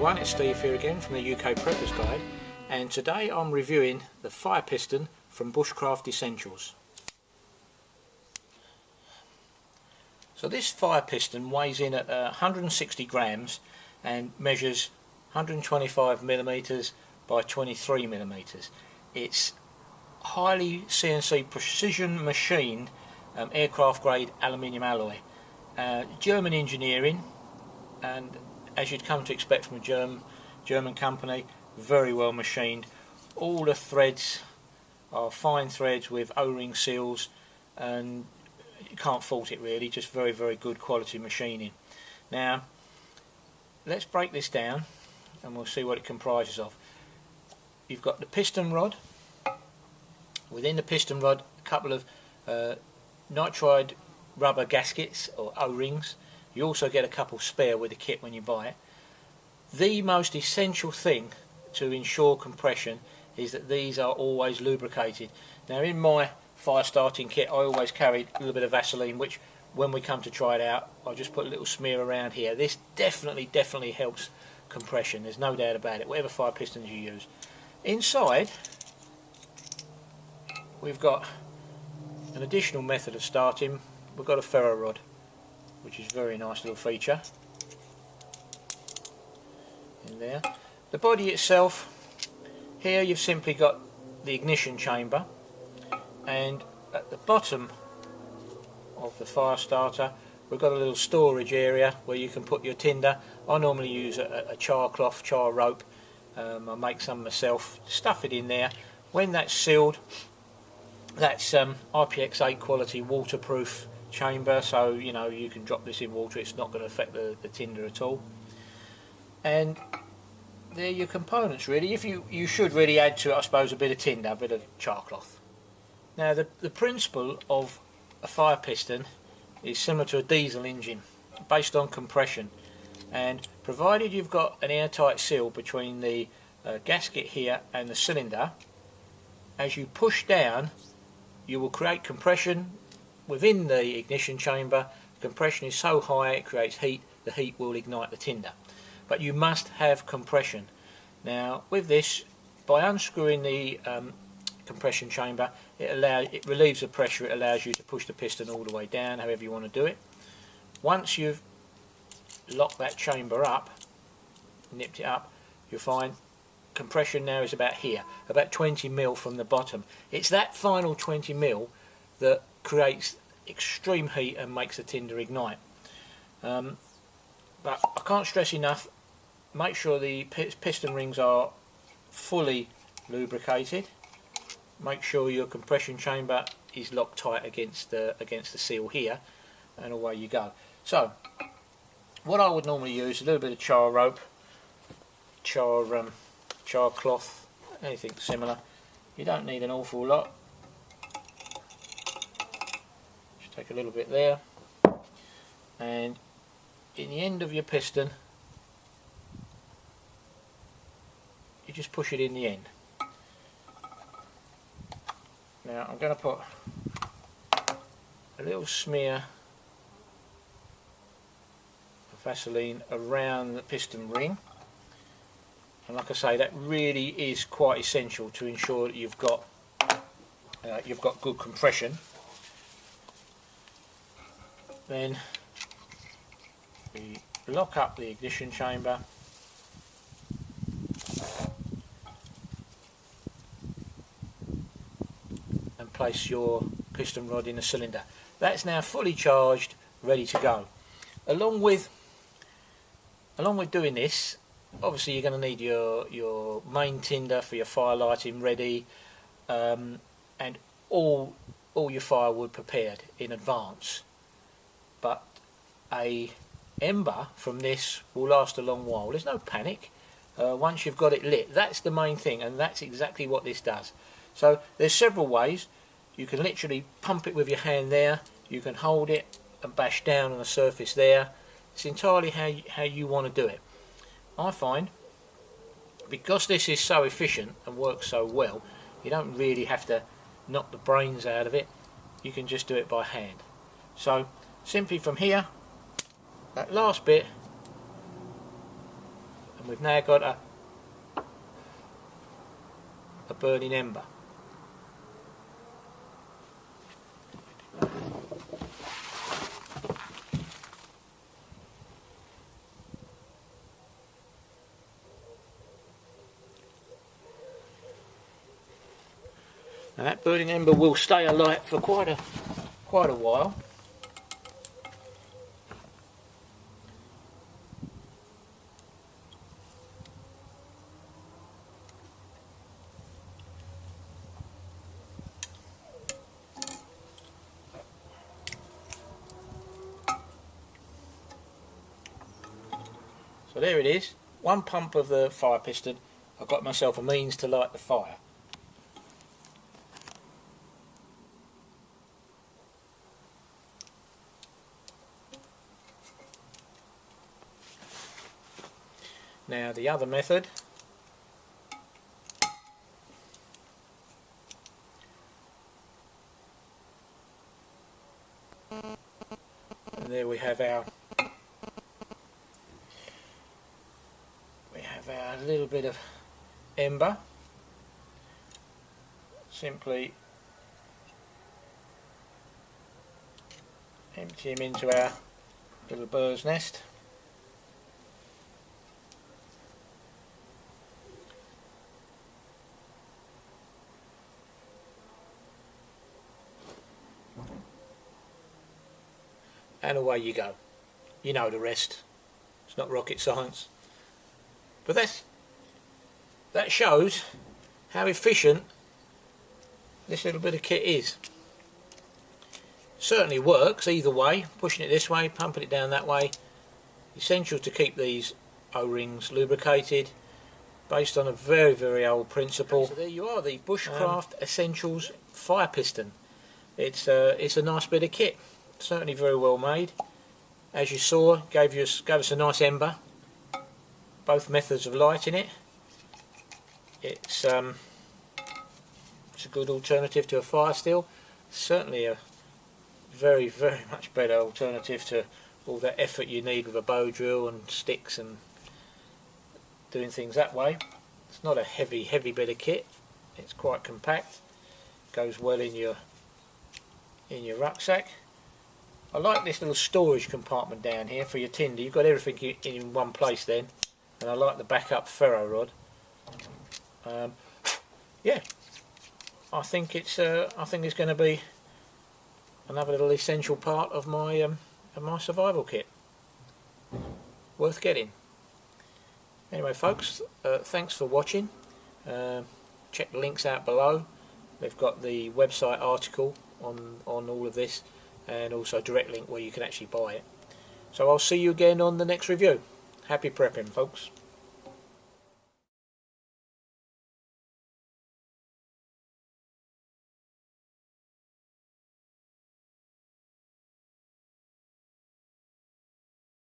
everyone, it's Steve here again from the UK Prepper's Guide, and today I'm reviewing the Fire Piston from Bushcraft Essentials. So this fire piston weighs in at 160 grams and measures 125 millimeters by 23 millimeters. It's highly CNC precision machined aircraft grade aluminium alloy. German engineering, and as you'd come to expect from a German company, very well machined. All the threads are fine threads with O-ring seals, and you can't fault it really, just very good quality machining. Now let's break this down and we'll see what it comprises of. You've got the piston rod. Within the piston rod, a couple of nitride rubber gaskets or O-rings. You also get a couple spare with the kit when you buy it. The most essential thing to ensure compression is that these are always lubricated. Now in my fire starting kit I always carried a little bit of Vaseline, which when we come to try it out I'll just put a little smear around here. This definitely helps compression, there's no doubt about it, whatever fire pistons you use. Inside we've got an additional method of starting. We've got a ferro rod, which is a very nice little feature in there. The body itself, here you've simply got the ignition chamber, and at the bottom of the fire starter we've got a little storage area where you can put your tinder. I normally use a char cloth, char rope. I make some myself, stuff it in there. When that's sealed, that's IPX8 quality waterproof chamber, so you know you can drop this in water, it's not going to affect the tinder at all. And they're your components really. If you should really add to it, I suppose, a bit of tinder, a bit of char cloth. Now the principle of a fire piston is similar to a diesel engine, based on compression, and provided you've got an airtight seal between the gasket here and the cylinder, as you push down you will create compression within the ignition chamber. Compression is so high it creates heat, the heat will ignite the tinder. But you must have compression. Now with this, by unscrewing the compression chamber, it relieves the pressure, it allows you to push the piston all the way down, however you want to do it. Once you've locked that chamber up, nipped it up, you'll find compression now is about here, about 20 mil from the bottom. It's that final 20 mil that creates extreme heat and makes the tinder ignite. But I can't stress enough, make sure the piston rings are fully lubricated. Make sure your compression chamber is locked tight against the seal here, and away you go. So what I would normally use, a little bit of char rope, char cloth, anything similar. You don't need an awful lot. Just take a little bit there, and in the end of your piston you just push it in the end. Now I'm going to put a little smear of Vaseline around the piston ring, and like I say, that really is quite essential to ensure that you've got good compression. Then we lock up the ignition chamber, and place your piston rod in the cylinder. That's now fully charged, ready to go. Along with doing this, obviously you're going to need your main tinder for your fire lighting ready, and all your firewood prepared in advance. But a ember from this will last a long while. There's no panic. Once you've got it lit, that's the main thing, and that's exactly what this does. So there's several ways. You can literally pump it with your hand there, you can hold it and bash down on the surface there. It's entirely how you want to do it. I find, because this is so efficient and works so well, you don't really have to knock the brains out of it, you can just do it by hand. So simply from here, that last bit, and we've now got a burning ember. Now that burning ember will stay alight for quite a while. So there it is, one pump of the fire piston. I've got myself a means to light the fire. Now the other method, and there we have our little bit of ember. Simply empty him into our little bird's nest. And away you go. You know the rest. It's not rocket science. But that shows how efficient this little bit of kit is. Certainly works either way, pushing it this way, pumping it down that way. Essential to keep these O-rings lubricated, based on a very, very old principle. So there you are, the Bushcraft Essentials Fire Piston. It's a nice bit of kit. Certainly very well made. As you saw, gave us a nice ember. Both methods of lighting it. It's a good alternative to a fire still. Certainly a very, very much better alternative to all that effort you need with a bow drill and sticks and doing things that way. It's not a heavy bit of kit. It's quite compact. Goes well in your rucksack. I like this little storage compartment down here for your tinder. You've got everything in one place then, and I like the backup ferro rod. Yeah, I think it's going to be another little essential part of my survival kit. Worth getting. Anyway, folks, thanks for watching. Check the links out below. They've got the website article on all of this, and also a direct link where you can actually buy it. So I'll see you again on the next review. Happy prepping, folks.